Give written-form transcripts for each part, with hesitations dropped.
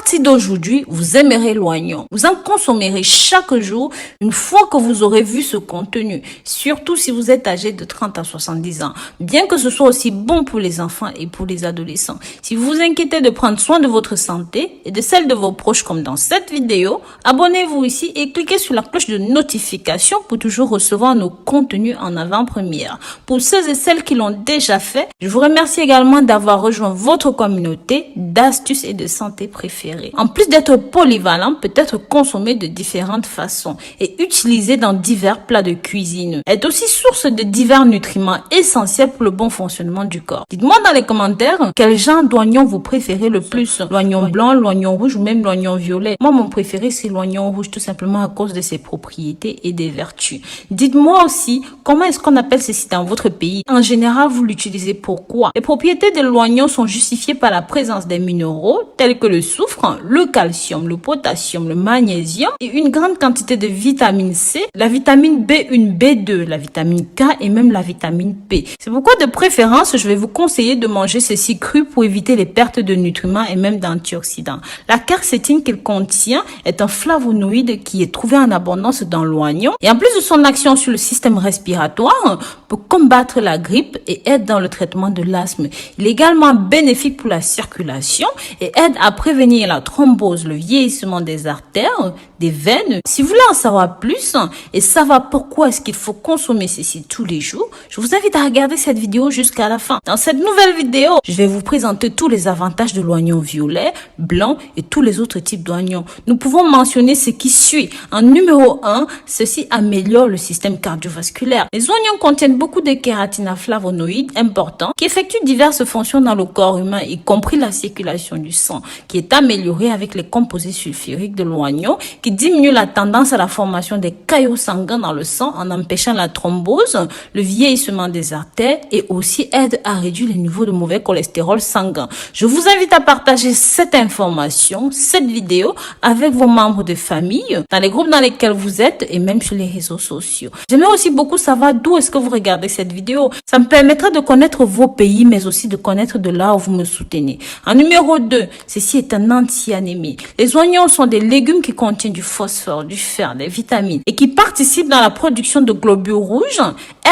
partir d'aujourd'hui, vous aimerez l'oignon. Vous en consommerez chaque jour une fois que vous aurez vu ce contenu. Surtout si vous êtes âgé de 30 à 70 ans. Bien que ce soit aussi bon pour les enfants et pour les adolescents. Si vous vous inquiétez de prendre soin de votre santé et de celle de vos proches comme dans cette vidéo, abonnez-vous ici et cliquez sur la cloche de notification pour toujours recevoir nos contenus en avant-première. Pour ceux et celles qui l'ont déjà fait, je vous remercie également d'avoir rejoint votre communauté d'astuces et de santé préférées. En plus d'être polyvalent, peut être consommé de différentes façons et utilisé dans divers plats de cuisine. Elle est aussi source de divers nutriments essentiels pour le bon fonctionnement du corps. Dites-moi dans les commentaires quel genre d'oignon vous préférez le plus. L'oignon blanc, l'oignon rouge ou même l'oignon violet. Moi, mon préféré, c'est l'oignon rouge tout simplement à cause de ses propriétés et des vertus. Dites-moi aussi comment est-ce qu'on appelle ceci dans votre pays. En général, vous l'utilisez pourquoi? Les propriétés de l'oignon sont justifiées par la présence des minéraux tels que le soufre, le calcium, le potassium, le magnésium et une grande quantité de vitamine C, la vitamine B1, B2, la vitamine K et même la vitamine P. C'est pourquoi de préférence, je vais vous conseiller de manger ceci cru pour éviter les pertes de nutriments et même d'antioxydants. La quercétine qu'il contient est un flavonoïde qui est trouvé en abondance dans l'oignon et en plus de son action sur le système respiratoire, peut combattre la grippe et aide dans le traitement de l'asthme. Il est également bénéfique pour la circulation et aide à prévenir la thrombose, le vieillissement des artères, des veines. Si vous voulez en savoir plus et savoir pourquoi est-ce qu'il faut consommer ceci tous les jours, je vous invite à regarder cette vidéo jusqu'à la fin. Dans cette nouvelle vidéo, je vais vous présenter tous les avantages de l'oignon violet, blanc et tous les autres types d'oignons. Nous pouvons mentionner ce qui suit. En numéro 1, ceci améliore le système cardiovasculaire. Les oignons contiennent beaucoup de kératinoflavonoïdes importants qui effectuent diverses fonctions dans le corps humain, y compris la circulation du sang, qui est améliorée avec les composés sulfuriques de l'oignon, qui diminuent la tendance à la formation des caillots sanguins dans le sang en empêchant la thrombose, le vieillissement des artères et aussi aide à réduire les niveaux de mauvais cholestérol sanguin. Je vous invite à partager cette information, cette vidéo avec vos membres de famille, dans les groupes dans lesquels vous êtes et même sur les réseaux sociaux. J'aimerais aussi beaucoup savoir d'où est-ce que vous regardez cette vidéo. Ça me permettra de connaître vos pays, mais aussi de connaître de là où vous me soutenez. En numéro 2, ceci est un anti-anémie. Les oignons sont des légumes qui contiennent du phosphore, du fer, des vitamines et qui participent dans la production de globules rouges,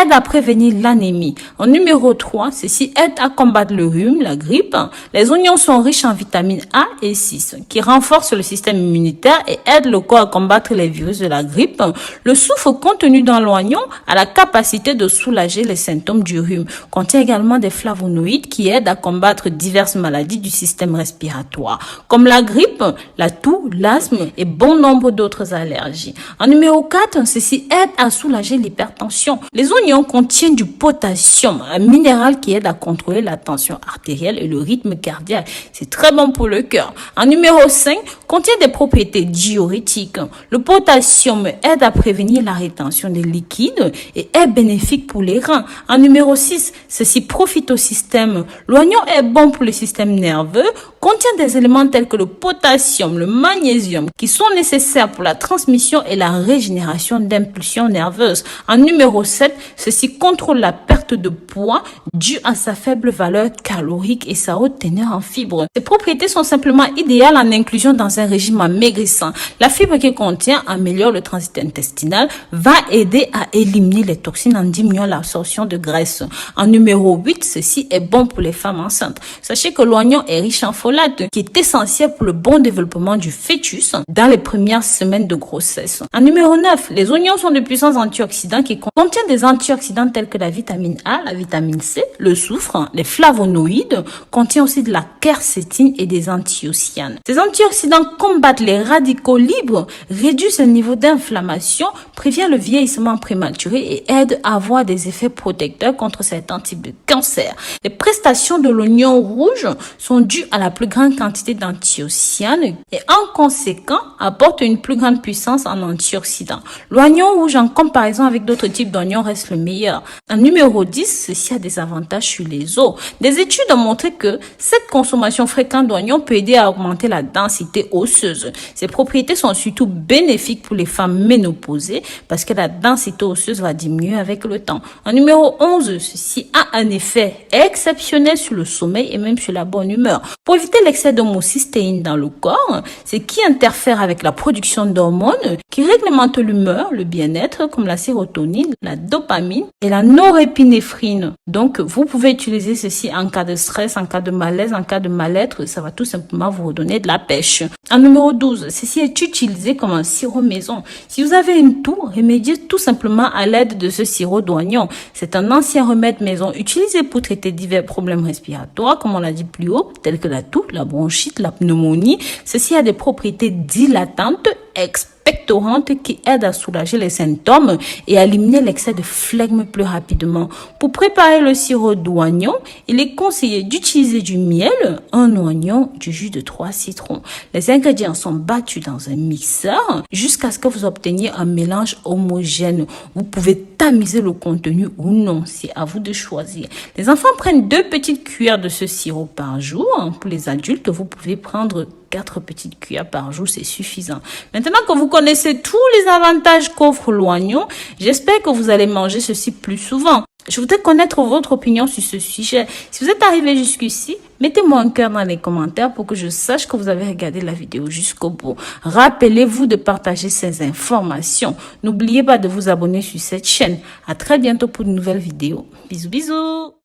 aident à prévenir l'anémie. En numéro 3, ceci aide à combattre le rhume, la grippe. Les oignons sont riches en vitamines A et 6 qui renforcent le système immunitaire et aident le corps à combattre les virus de la grippe. Le soufre contenu dans l'oignon a la capacité de soulager les symptômes du rhume. Contient également des flavonoïdes qui aident à combattre diverses maladies du système respiratoire, comme la grippe, la toux, l'asthme et bon nombre d'autres allergies. En numéro 4, ceci aide à soulager l'hypertension. Les oignons contiennent du potassium, un minéral qui aide à contrôler la tension artérielle et le rythme cardiaque. C'est très bon pour le cœur. En numéro 5, contient des propriétés diurétiques. Le potassium aide à prévenir la rétention des liquides et est bénéfique pour les reins. En numéro 6, ceci profite au système. L'oignon est bon pour le système nerveux, contient des éléments tels que le potassium, le magnésium, qui sont nécessaires pour la transmission et la régénération d'impulsions nerveuses. En numéro 7, ceci contrôle la perte de poids due à sa faible valeur calorique et sa haute teneur en fibres. Ces propriétés sont simplement idéales en inclusion dans un régime amaigrissant. La fibre qu'il contient améliore le transit intestinal, va aider à éliminer les toxines en diminuant l'absorption de graisse. En numéro 8, ceci est bon pour les femmes enceintes. Sachez que l'oignon est riche en folate, qui est essentiel pour le bon développement du fœtus dans les premières semaines de grossesse. En numéro 9, les oignons sont de puissants antioxydants qui contiennent des antioxydants tels que la vitamine A, la vitamine C, le soufre, les flavonoïdes, contient aussi de la quercétine et des antiocyanes. Ces antioxydants combattent les radicaux libres, réduisent le niveau d'inflammation, préviennent le vieillissement prématuré et aident à avoir des effets protecteurs contre certains types de cancers. Les prestations de l'oignon rouge sont dues à la plus grande quantité d'antiocyanes et en conséquent apportent une plus grande puissance en antioxydants. L'oignon rouge en comparaison avec d'autres types d'oignons reste le meilleur. En numéro 10, ceci a des avantages sur les os. Des études ont montré que cette consommation fréquente d'oignons peut aider à augmenter la densité osseuse. Ces propriétés sont surtout bénéfiques pour les femmes ménopausées parce que la densité osseuse va diminuer avec le temps. En numéro 11, ceci a un effet exceptionnel sur le sommeil et même sur la bonne humeur. Pour éviter l'excès d'homocystéine dans le corps, c'est qui interfère avec la production d'hormones qui réglementent l'humeur, le bien-être comme la sérotonine, la dopamine et la norépinéphrine. Donc, vous pouvez utiliser ceci en cas de stress, en cas de malaise, en cas de mal-être. Ça va tout simplement vous redonner de la pêche. En numéro 12, ceci est utilisé comme un sirop maison. Si vous avez une toux, remédiez tout simplement à l'aide de ce sirop d'oignon. C'est un ancien remède maison utilisé pour traiter divers problèmes respiratoires, comme on l'a dit plus haut, tels que la toux, la bronchite, la pneumonie. Ceci a des propriétés dilatantes, expectorantes qui aident à soulager les symptômes et à éliminer l'excès de flegme plus rapidement. Pour préparer le sirop d'oignon, il est conseillé d'utiliser du miel, un oignon, du jus de 3 citrons. Les ingrédients sont battus dans un mixeur jusqu'à ce que vous obteniez un mélange homogène. Vous pouvez tamiser le contenu ou non, c'est à vous de choisir. Les enfants prennent 2 petites cuillères de ce sirop par jour. Pour les adultes, vous pouvez prendre 4 petites cuillères par jour, c'est suffisant. Maintenant que vous connaissez tous les avantages qu'offre l'oignon, j'espère que vous allez manger ceci plus souvent. Je voudrais connaître votre opinion sur ce sujet. Si vous êtes arrivé jusqu'ici, mettez-moi un cœur dans les commentaires pour que je sache que vous avez regardé la vidéo jusqu'au bout. Rappelez-vous de partager ces informations. N'oubliez pas de vous abonner sur cette chaîne. À très bientôt pour de nouvelles vidéos. Bisous, bisous.